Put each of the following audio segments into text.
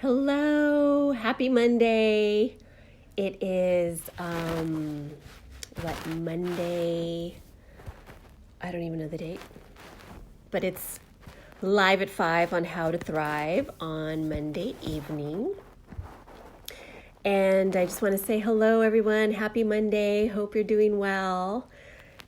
Hello, happy Monday. It is Monday? I don't even know the date. But it's live at 5 on How to Thrive on Monday evening. And I just want to say hello everyone. Happy Monday. Hope you're doing well.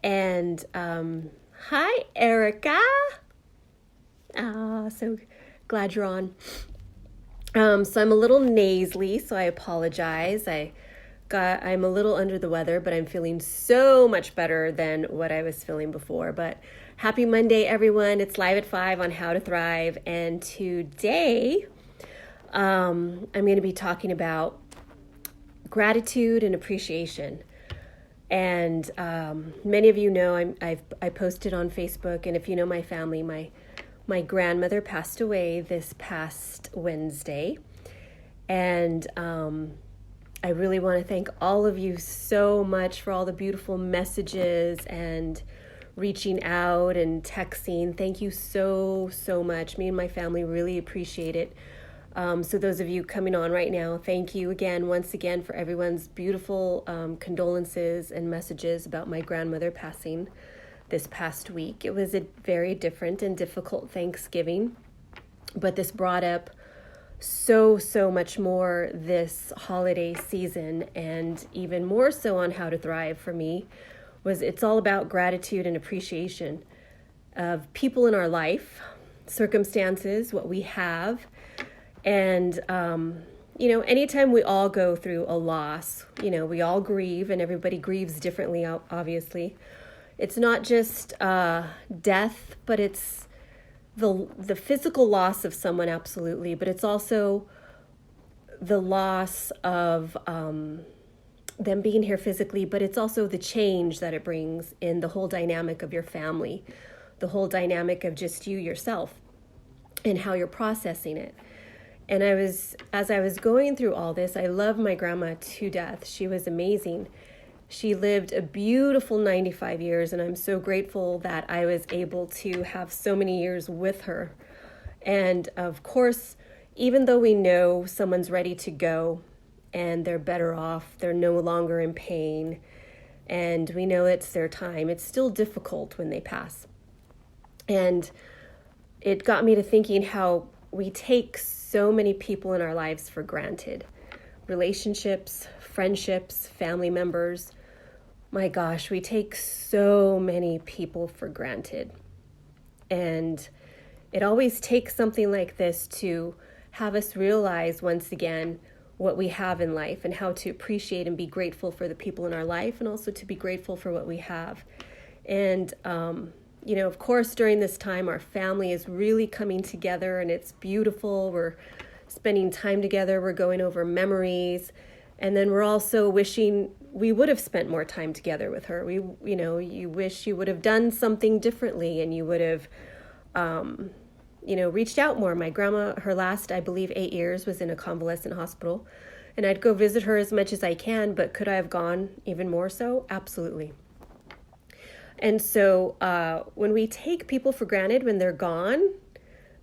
And hi Erica. So glad you're on. So I'm a little nasally, so I apologize. I'm a little under the weather, but I'm feeling so much better than what I was feeling before. But happy Monday, everyone. It's live at 5 on How to Thrive. And today, I'm going to be talking about gratitude and appreciation. And many of you know I posted on Facebook, and if you know my family, my grandmother passed away this past Wednesday, and I really want to thank all of you so much for all the beautiful messages and reaching out and texting. Thank you so much. Me and my family really appreciate it. So those of you coming on right now, thank you again, once again, for everyone's beautiful condolences and messages about my grandmother passing this past week. It was a very different and difficult Thanksgiving, but this brought up so much more this holiday season, and even more so on How to Thrive for me it's all about gratitude and appreciation of people in our life, circumstances, what we have. And anytime we all go through a loss, we all grieve, and everybody grieves differently, obviously. It's not just death, but it's the physical loss of someone, absolutely. But it's also the loss of them being here physically, but it's also the change that it brings in the whole dynamic of your family, the whole dynamic of just you yourself and how you're processing it. And as I was going through all this, I love my grandma to death. She was amazing. She lived a beautiful 95 years, and I'm so grateful that I was able to have so many years with her. And of course, even though we know someone's ready to go and they're better off, they're no longer in pain, and we know it's their time, it's still difficult when they pass. And it got me to thinking how we take so many people in our lives for granted. Relationships, friendships, family members. My gosh, we take so many people for granted. And it always takes something like this to have us realize once again what we have in life and how to appreciate and be grateful for the people in our life, and also to be grateful for what we have. And, of course, during this time, our family is really coming together, and it's beautiful. We're spending time together. We're going over memories. And then we're also wishing we would have spent more time together with her. You wish you would have done something differently, and you would have, reached out more. My grandma, her last, I believe, 8 years was in a convalescent hospital, and I'd go visit her as much as I can, but could I have gone even more so? Absolutely. And so when we take people for granted when they're gone,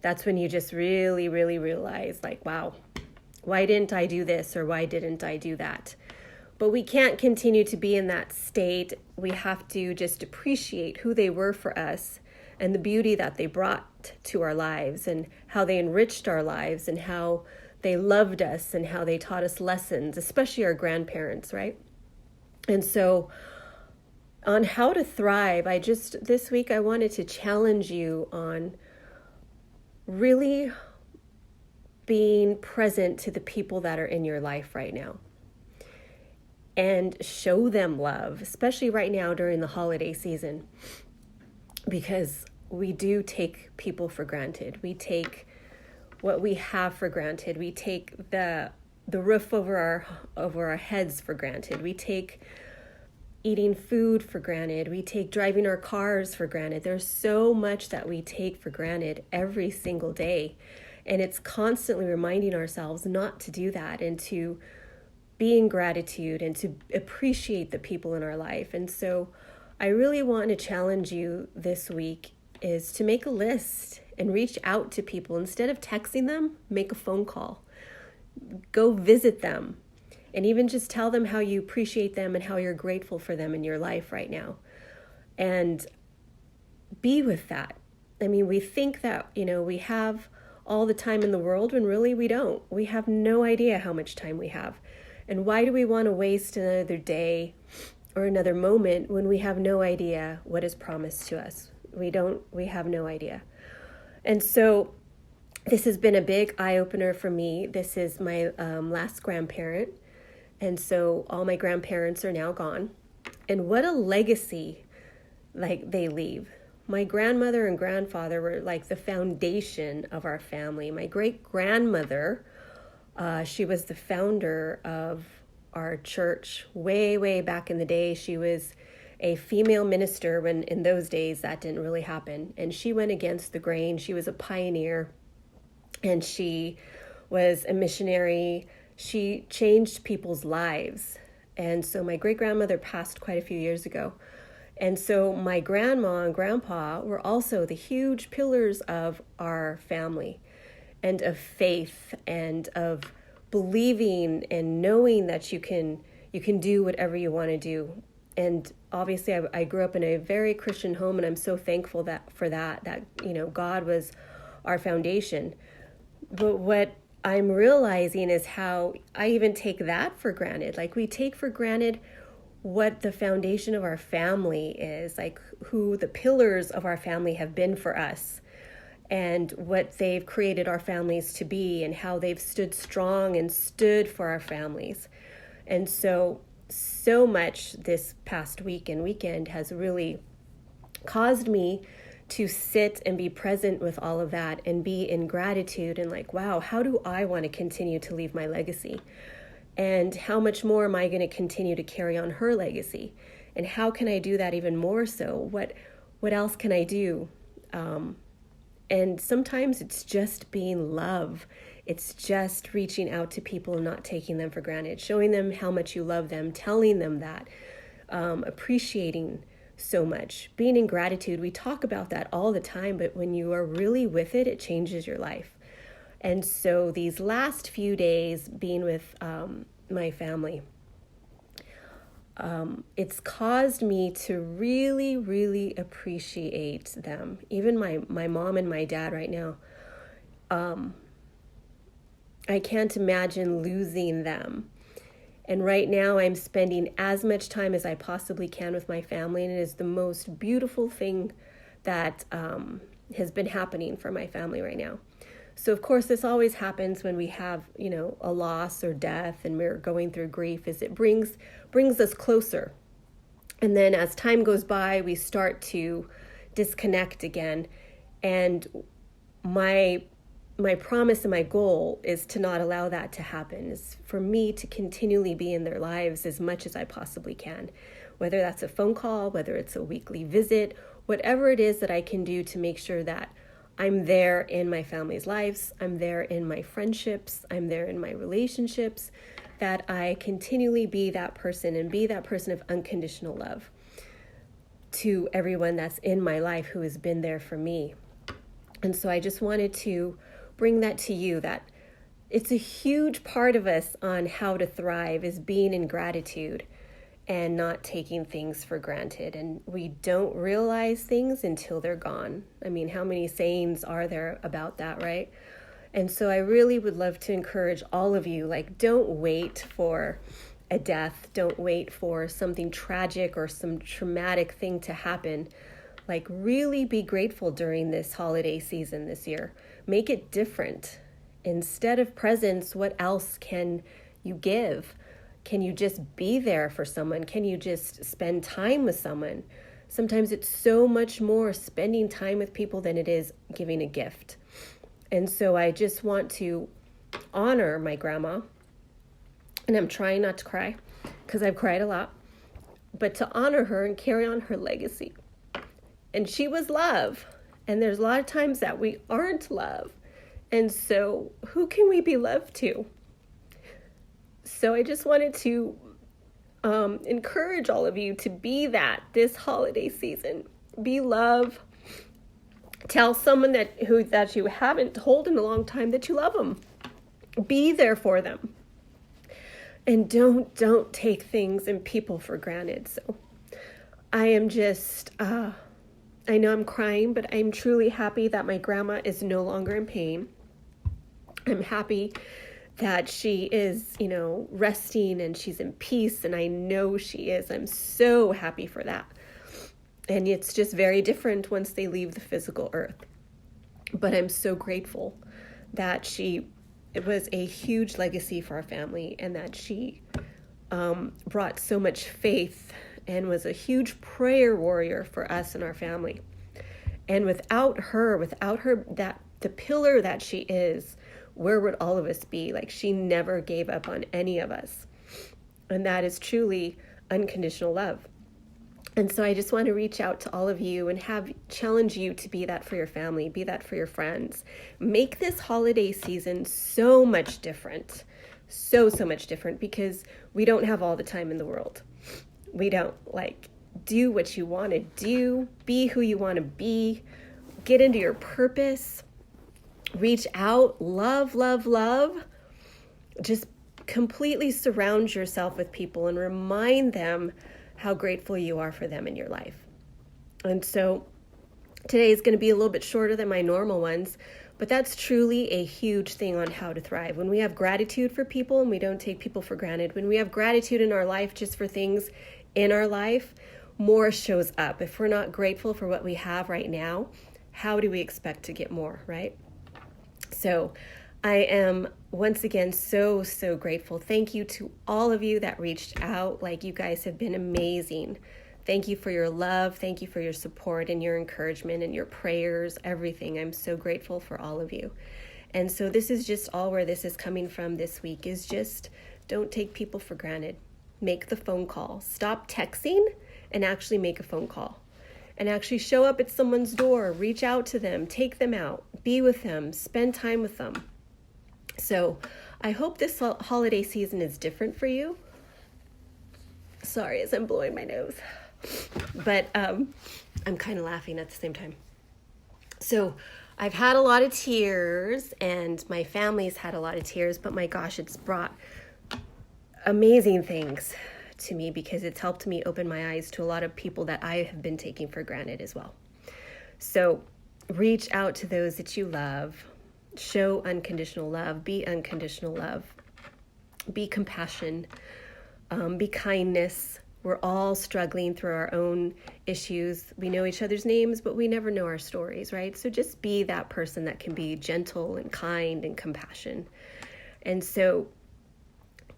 that's when you just really realize, like, wow, why didn't I do this, or why didn't I do that? But we can't continue to be in that state. We have to just appreciate who they were for us and the beauty that they brought to our lives, and how they enriched our lives, and how they loved us, and how they taught us lessons, especially our grandparents, right? And so on How to Thrive, this week I wanted to challenge you on really being present to the people that are in your life right now, and show them love, especially right now during the holiday season, because we do take people for granted. We take what we have for granted. We take the roof over our heads for granted. We take eating food for granted. We take driving our cars for granted. There's so much that we take for granted every single day. And it's constantly reminding ourselves not to do that, and to be in gratitude, and to appreciate the people in our life. And so I really want to challenge you this week is to make a list and reach out to people. Instead of texting them, make a phone call. Go visit them, and even just tell them how you appreciate them and how you're grateful for them in your life right now. And be with that. I mean, we think that, we have all the time in the world when really we don't. We have no idea how much time we have. And why do we want to waste another day or another moment when we have no idea what is promised to us? We have no idea. And so this has been a big eye-opener for me. This is my last grandparent. And so all my grandparents are now gone. And what a legacy they leave. My grandmother and grandfather were like the foundation of our family. My great-grandmother, she was the founder of our church way, way back in the day. She was a female minister when in those days that didn't really happen. And she went against the grain. She was a pioneer, and she was a missionary. She changed people's lives. And so my great-grandmother passed quite a few years ago. And so my grandma and grandpa were also the huge pillars of our family and of faith and of believing and knowing that you can do whatever you want to do. And obviously I grew up in a very Christian home, and I'm so thankful for that God was our foundation. But what I'm realizing is how I even take that for granted. Like, we take for granted what the foundation of our family is, like who the pillars of our family have been for us, and what they've created our families to be, and how they've stood strong and stood for our families. And so much this past week and weekend has really caused me to sit and be present with all of that and be in gratitude and like, wow, how do I want to continue to leave my legacy? And how much more am I going to continue to carry on her legacy? And how can I do that even more so? What else can I do? And sometimes it's just being love. It's just reaching out to people and not taking them for granted, showing them how much you love them, telling them that, appreciating so much, being in gratitude. We talk about that all the time, but when you are really with it, it changes your life. And so these last few days being with my family, it's caused me to really, really appreciate them. Even my mom and my dad right now, I can't imagine losing them. And right now I'm spending as much time as I possibly can with my family, and it is the most beautiful thing that has been happening for my family right now. So of course, this always happens when we have, a loss or death and we're going through grief, is it brings us closer. And then as time goes by, we start to disconnect again. And my promise and my goal is to not allow that to happen, is for me to continually be in their lives as much as I possibly can, whether that's a phone call, whether it's a weekly visit, whatever it is that I can do to make sure that I'm there in my family's lives, I'm there in my friendships, I'm there in my relationships, that I continually be that person and be that person of unconditional love to everyone that's in my life who has been there for me. And so I just wanted to bring that to you, that it's a huge part of us on how to thrive is being in gratitude and not taking things for granted. And we don't realize things until they're gone. I mean, how many sayings are there about that, right? And so I really would love to encourage all of you, like, don't wait for a death. Don't wait for something tragic or some traumatic thing to happen. Like, really be grateful during this holiday season this year. Make it different. Instead of presents, what else can you give? Can you just be there for someone? Can you just spend time with someone? Sometimes it's so much more spending time with people than it is giving a gift. And so I just want to honor my grandma, and I'm trying not to cry because I've cried a lot, but to honor her and carry on her legacy. And she was love. And there's a lot of times that we aren't love. And so who can we be love to? So I just wanted to encourage all of you to be that this holiday season. Be love. Tell someone that you haven't told in a long time that you love them. Be there for them. And don't take things and people for granted. So I am just, I know I'm crying, but I'm truly happy that my grandma is no longer in pain. I'm happy that she is, resting and she's in peace, and I know she is. I'm so happy for that. And it's just very different once they leave the physical earth. But I'm so grateful that it was a huge legacy for our family, and that she brought so much faith and was a huge prayer warrior for us and our family. And without her, that the pillar that she is, where would all of us be? Like, she never gave up on any of us. And that is truly unconditional love. And so I just want to reach out to all of you and challenge you to be that for your family, be that for your friends. Make this holiday season so much different, so much different, because we don't have all the time in the world. We don't do what you want to do, be who you want to be, get into your purpose, reach out, love. Just completely surround yourself with people and remind them how grateful you are for them in your life. And so today is going to be a little bit shorter than my normal ones, but that's truly a huge thing on how to thrive. When we have gratitude for people and we don't take people for granted, when we have gratitude in our life just for things in our life, more shows up. If we're not grateful for what we have right now, how do we expect to get more, right? So I am once again so grateful. Thank you to all of you that reached out. You guys have been amazing. Thank you for your love. Thank you for your support and your encouragement and your prayers, everything. I'm so grateful for all of you. And so this is just all where this is coming from this week, is just don't take people for granted. Make the phone call. Stop texting and actually make a phone call. And actually show up at someone's door, reach out to them, take them out, be with them, spend time with them. So I hope this holiday season is different for you. Sorry, as I'm blowing my nose. But I'm kind of laughing at the same time. So I've had a lot of tears, and my family's had a lot of tears, but my gosh, it's brought amazing things to me, because it's helped me open my eyes to a lot of people that I have been taking for granted as well. So reach out to those that you love. Show unconditional love. Be unconditional love. Be compassion. Be kindness. We're all struggling through our own issues. We know each other's names, but we never know our stories, right? So just be that person that can be gentle and kind and compassion. And so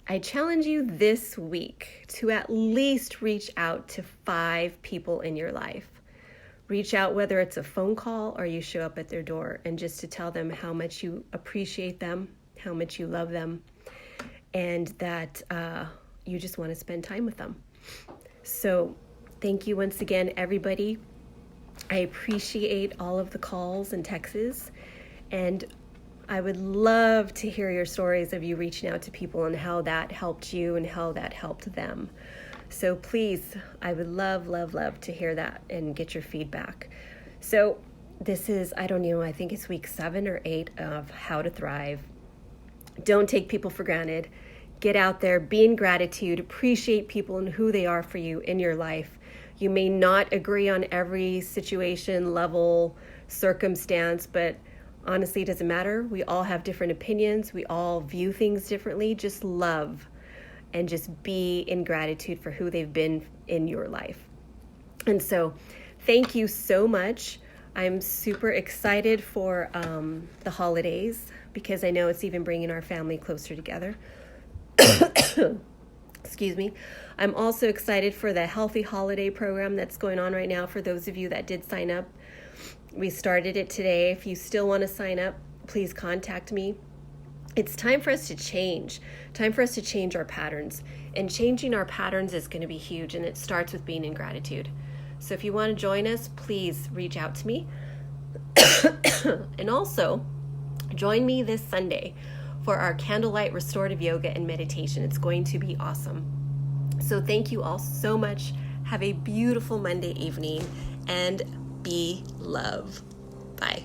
I challenge you this week to at least reach out to 5 people in your life. Reach out, whether it's a phone call or you show up at their door, and just to tell them how much you appreciate them, how much you love them, and that you just want to spend time with them. So thank you once again, everybody. I appreciate all of the calls and texts, and I would love to hear your stories of you reaching out to people and how that helped you and how that helped them. So please, I would love to hear that and get your feedback. So this is, I think it's week 7 or 8 of How to Thrive. Don't take people for granted. Get out there, be in gratitude, appreciate people and who they are for you in your life. You may not agree on every situation, level, circumstance, but honestly, it doesn't matter. We all have different opinions. We all view things differently. Just love and just be in gratitude for who they've been in your life. And so thank you so much. I'm super excited for the holidays, because I know it's even bringing our family closer together. Excuse me. I'm also excited for the Healthy Holiday program that's going on right now for those of you that did sign up. We started it today. If you still want to sign up, please contact me. It's time for us to change our patterns. And changing our patterns is going to be huge, and it starts with being in gratitude. So if you want to join us, please reach out to me. And also, join me this Sunday for our candlelight restorative yoga and meditation. It's going to be awesome. So thank you all so much. Have a beautiful Monday evening, and be love. Bye.